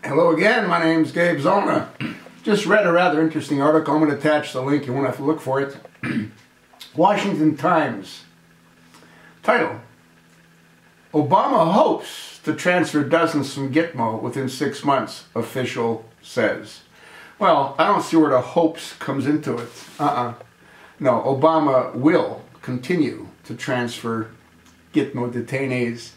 Hello again, my name's Gabe Zona. Just read a rather interesting article. I'm going to attach the link, you won't have to look for it. Washington Times. Title: Obama hopes to transfer dozens from Gitmo within 6 months, official says. Well, I don't see where the hopes comes into it. No, Obama will continue to transfer Gitmo detainees.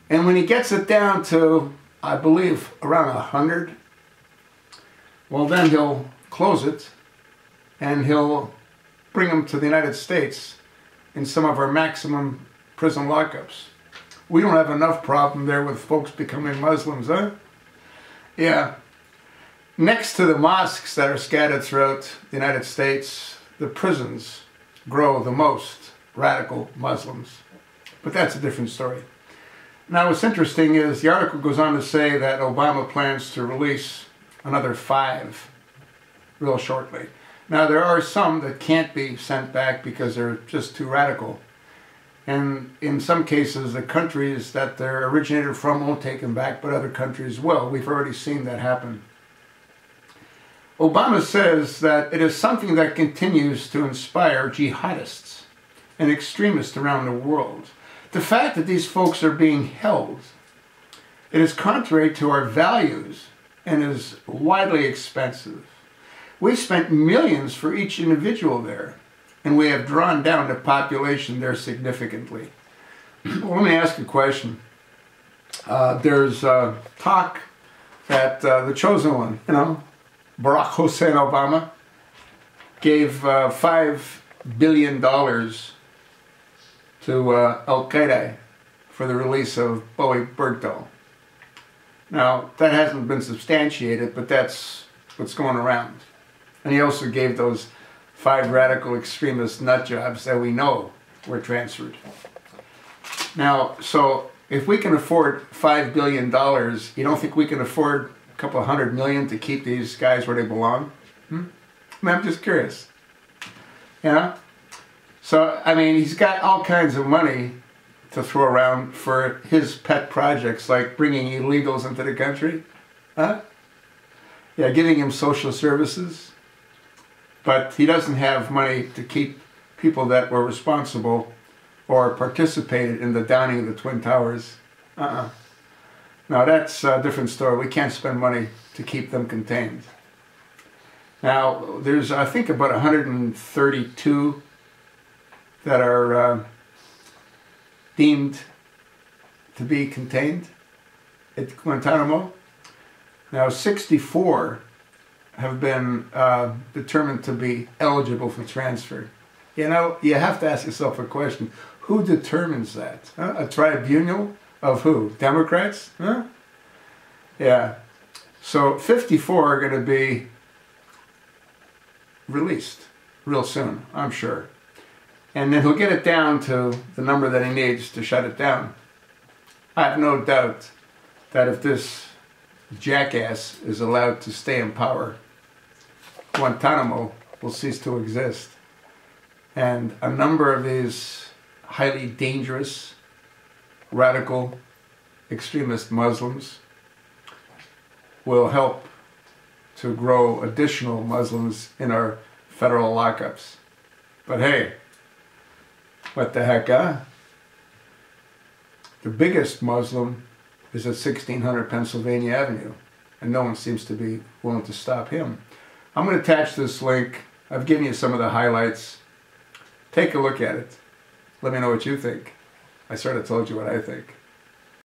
And when he gets it down to, I believe, around 100, well, then he'll close it and he'll bring them to the United States in some of our maximum prison lockups. We don't have enough problem there with folks becoming Muslims, huh? Yeah. Next to the mosques that are scattered throughout the United States, the prisons grow the most radical Muslims. But that's a different story. Now, what's interesting is the article goes on to say that Obama plans to release another 5 real shortly. Now, there are some that can't be sent back because they're just too radical. And in some cases, the countries that they're originated from won't take them back, but other countries will. We've already seen that happen. Obama says that it is something that continues to inspire jihadists and extremists around the world. The fact that these folks are being held, it is contrary to our values and is widely expensive. We spent millions for each individual there, and we have drawn down the population there significantly. Well, let me ask you a question. There's talk that the chosen one, Barack Hussein Obama, gave $5 billion to Al-Qaeda for the release of Bowie Bergdahl. Now, that hasn't been substantiated, but that's what's going around. And he also gave those 5 radical extremist nut jobs that we know were transferred. Now, so if we can afford $5 billion, you don't think we can afford a couple of $100 million to keep these guys where they belong? I mean, I'm just curious. So, I mean, he's got all kinds of money to throw around for his pet projects, like bringing illegals into the country. Yeah, giving him social services. But he doesn't have money to keep people that were responsible or participated in the downing of the Twin Towers. No, that's a different story. We can't spend money to keep them contained. Now, there's, I think, about 132 that are deemed to be contained at Guantanamo. Now, 64 have been determined to be eligible for transfer. You know, you have to ask yourself a question. Who determines that? A tribunal of who? Democrats? Yeah. So 54 are going to be released real soon, I'm sure. And then he'll get it down to the number that he needs to shut it down. I have no doubt that if this jackass is allowed to stay in power, Guantanamo will cease to exist. And a number of these highly dangerous, radical, extremist Muslims will help to grow additional Muslims in our federal lockups. But hey, what the heck, huh? The biggest Muslim is at 1600 Pennsylvania Avenue, and no one seems to be willing to stop him. I'm going to attach this link. I've given you some of the highlights. Take a look at it. Let me know what you think. I sort of told you what I think.